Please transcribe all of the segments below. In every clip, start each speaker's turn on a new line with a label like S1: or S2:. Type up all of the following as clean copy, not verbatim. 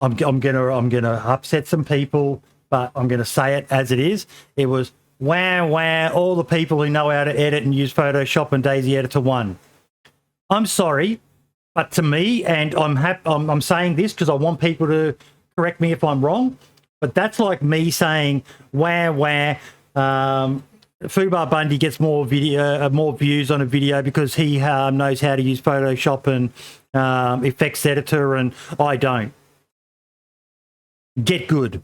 S1: I'm gonna upset some people, but I'm gonna say it as it is. It was wow, all the people who know how to edit and use Photoshop and DayZ Editor won. I'm sorry, but to me, and I'm saying this because I want people to correct me if I'm wrong, but that's like me saying Fubar Bundy gets more views on a video because he knows how to use Photoshop and effects editor, and I don't. Get good.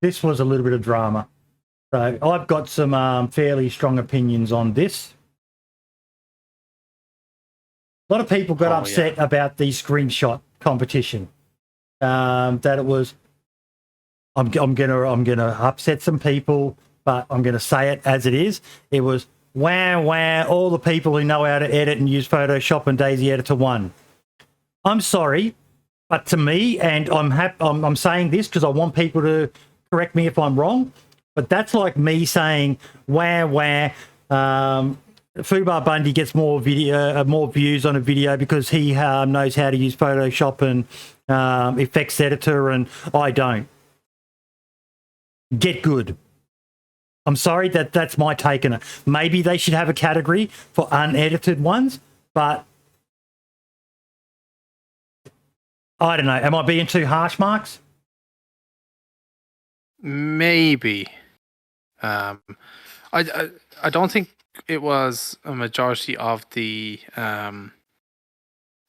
S1: This was a little bit of drama. So I've got some fairly strong opinions on this. A lot of people got upset about the screenshot competition. That it was, I'm gonna upset some people, but I'm gonna say it as it is. It was wow, all the people who know how to edit and use Photoshop and DayZ Editor won. I'm sorry, but to me, and I'm saying this because I want people to correct me if I'm wrong, but that's like me saying Fubar Bundy gets more views on a video because he knows how to use Photoshop and effects editor, and I don't. Get good. I'm sorry, that's my take on it. Maybe they should have a category for unedited ones, but I don't know. Am I being too harsh, Marks?
S2: Maybe. I don't think it was a majority of the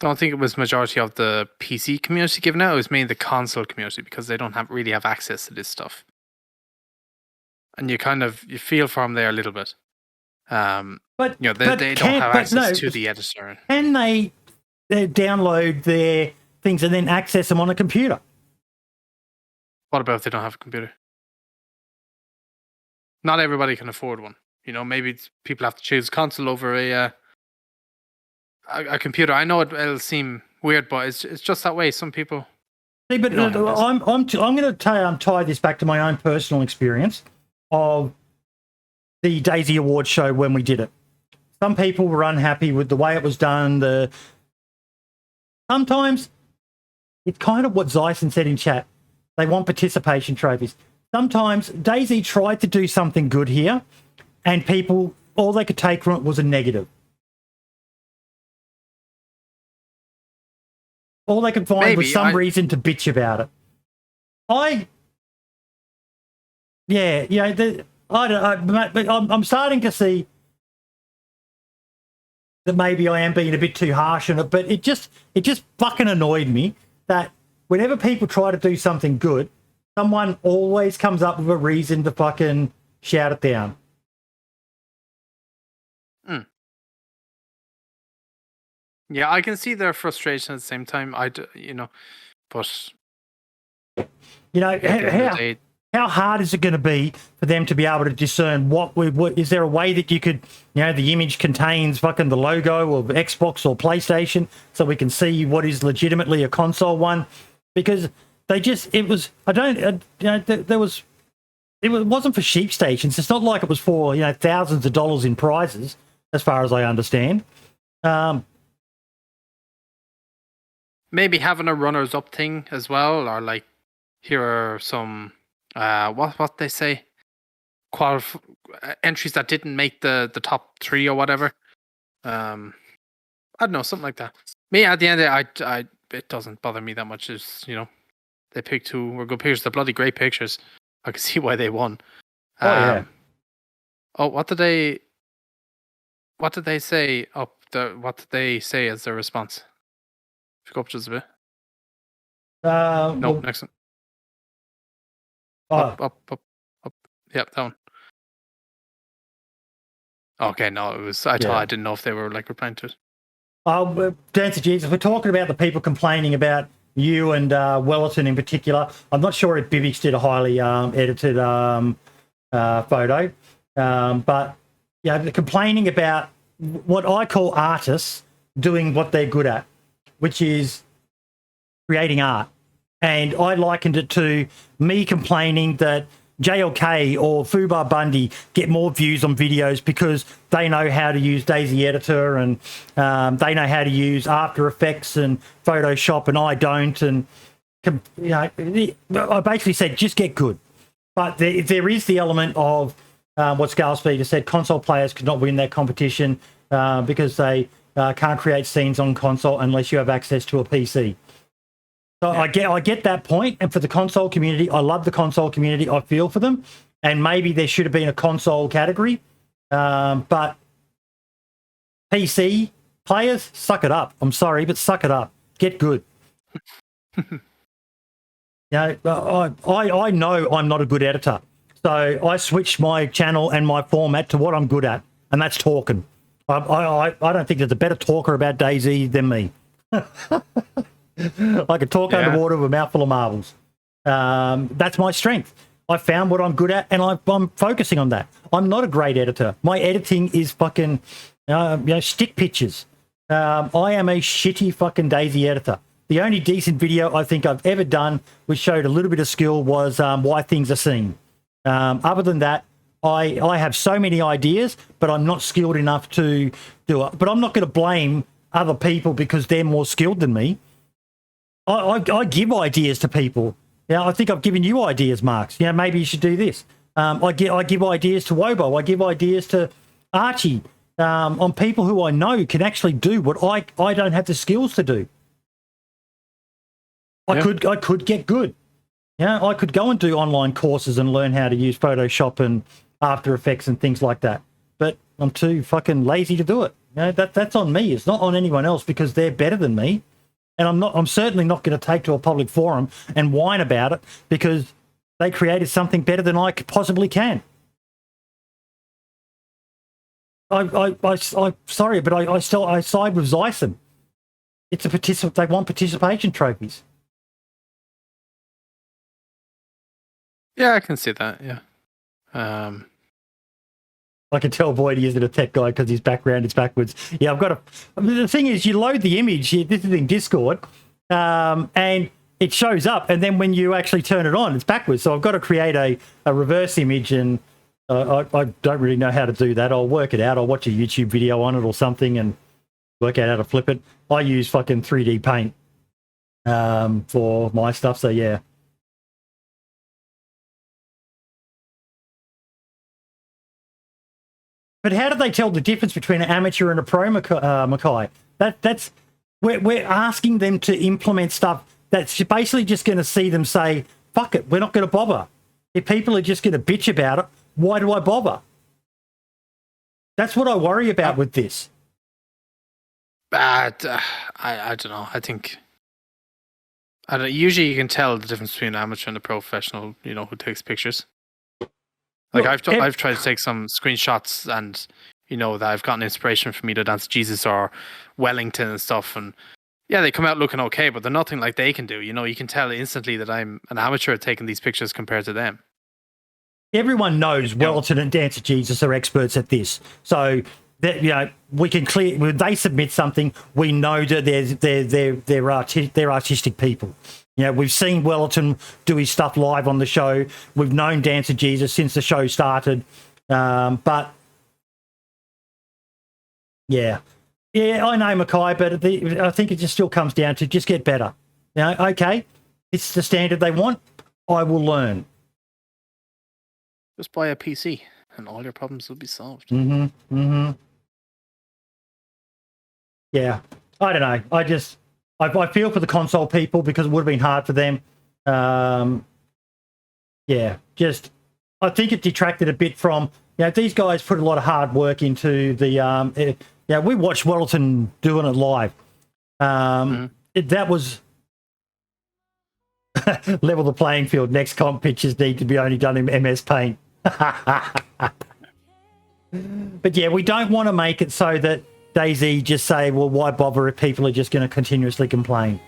S2: don't think it was majority of the PC community giving out. It was mainly the console community because they don't really have access to this stuff. And you feel for them there a little bit. But they don't have access to the editor.
S1: Can they download their things and then access them on a computer?
S2: What about if they don't have a computer? Not everybody can afford one. Maybe people have to choose console over a computer. I know it'll seem weird, but it's just that way. Some people.
S1: See, but I'm going to tie this back to my own personal experience of the DayZ Awards show when we did it. Some people were unhappy with the way it was done. Sometimes it's kind of what Zyson said in chat. They want participation trophies. Sometimes DayZ tried to do something good here, and people, all they could take from it was a negative. All they could find was some reason to bitch about it. I'm starting to see that maybe I am being a bit too harsh on it, but it just fucking annoyed me that whenever people try to do something good, someone always comes up with a reason to fucking shout it down.
S2: Yeah, I can see their frustration at the same time. But
S1: how hard is it going to be for them to be able to discern what is there a way that you could, the image contains fucking the logo of Xbox or PlayStation so we can see what is legitimately a console one? Because it wasn't for sheep stations. It's not like it was for, thousands of dollars in prizes, as far as I understand.
S2: Maybe having a runners-up thing as well, or like here are some what they say, entries that didn't make the top 3 or whatever. I don't know, something like that. Me at the end of it, it doesn't bother me that much. Is they picked 2 were good pictures. They're bloody great pictures. I can see why they won.
S1: Yeah.
S2: Oh, what did they say? What did they say as their response? If you go up just a bit. No, next one. Up. Yep, that one. Okay, no, it was. I didn't know if they were replying to it.
S1: Dance of Jesus, we're talking about the people complaining about you and Wellerton in particular. I'm not sure if Bivix did a highly edited photo, but they're complaining about what I call artists doing what they're good at, which is creating art. And I likened it to me complaining that JLK or Fubar Bundy get more views on videos because they know how to use DayZ Editor and they know how to use After Effects and Photoshop, and I don't. And I basically said just get good. But there is the element of what Scalespeeder said: console players could not win that competition because they can't create scenes on console unless you have access to a PC. So yeah. I get that point, and for the console community, I love the console community. I feel for them, and maybe there should have been a console category, but PC players, suck it up. I'm sorry, but suck it up. Get good. I know I'm not a good editor, so I switched my channel and my format to what I'm good at, and that's talking. I don't think there's a better talker about DayZ than me. I could talk underwater with a mouthful of marbles. That's my strength. I found what I'm good at, and I'm focusing on that. I'm not a great editor. My editing is fucking, stick pictures. I am a shitty fucking DayZ editor. The only decent video I think I've ever done which showed a little bit of skill was Why Things Are Seen. Other than that, I have so many ideas, but I'm not skilled enough to do it. But I'm not going to blame other people because they're more skilled than me. I give ideas to people. I think I've given you ideas, Marks. Maybe you should do this. I give ideas to Wobo. I give ideas to Archie on people who I know can actually do what I don't have the skills to do. I could get good. I could go and do online courses and learn how to use Photoshop and After Effects and things like that. But I'm too fucking lazy to do it. That's on me. It's not on anyone else because they're better than me. And I'm certainly not going to take to a public forum and whine about it because they created something better than I possibly can. I'm sorry, but I side with Zyson. It's they want participation trophies.
S2: Yeah, I can see that. Yeah.
S1: I can tell Void he isn't a tech guy because his background is backwards. Yeah, the thing is, you load the image. This is in Discord, and it shows up, and then when you actually turn it on, it's backwards. So I've got to create a reverse image, and I don't really know how to do that. I'll work it out. I'll watch a YouTube video on it or something and work out how to flip it. I use fucking 3D Paint for my stuff, so yeah. But how do they tell the difference between an amateur and a pro, Mackay? We're asking them to implement stuff that's basically just going to see them say, fuck it, we're not going to bother. If people are just going to bitch about it, why do I bother? That's what I worry about with this.
S2: I don't know. I think usually you can tell the difference between an amateur and a professional, who takes pictures. Like I've tried to take some screenshots, and that I've gotten inspiration from either Dance Jesus or Wellington and stuff, and yeah, they come out looking okay, but they're nothing like they can do. You can tell instantly that I'm an amateur at taking these pictures compared to them. Everyone knows
S1: Wellington and Dance Jesus are experts at this, so that we can when they submit something, we know that they're artistic people. We've seen Wellington do his stuff live on the show. We've known Dancer Jesus since the show started. But, yeah, I know Mackay, but I think it just still comes down to just get better. Okay, it's the standard they want. I will learn.
S2: Just buy a PC and all your problems will be solved.
S1: Yeah, I don't know. I feel for the console people because it would have been hard for them. I think it detracted a bit from, these guys put a lot of hard work into the, we watched Wellington doing it live. That was level the playing field. Next comp pictures need to be only done in MS Paint. But yeah, we don't want to make it so that DayZ just say, well, why bother if people are just going to continuously complain?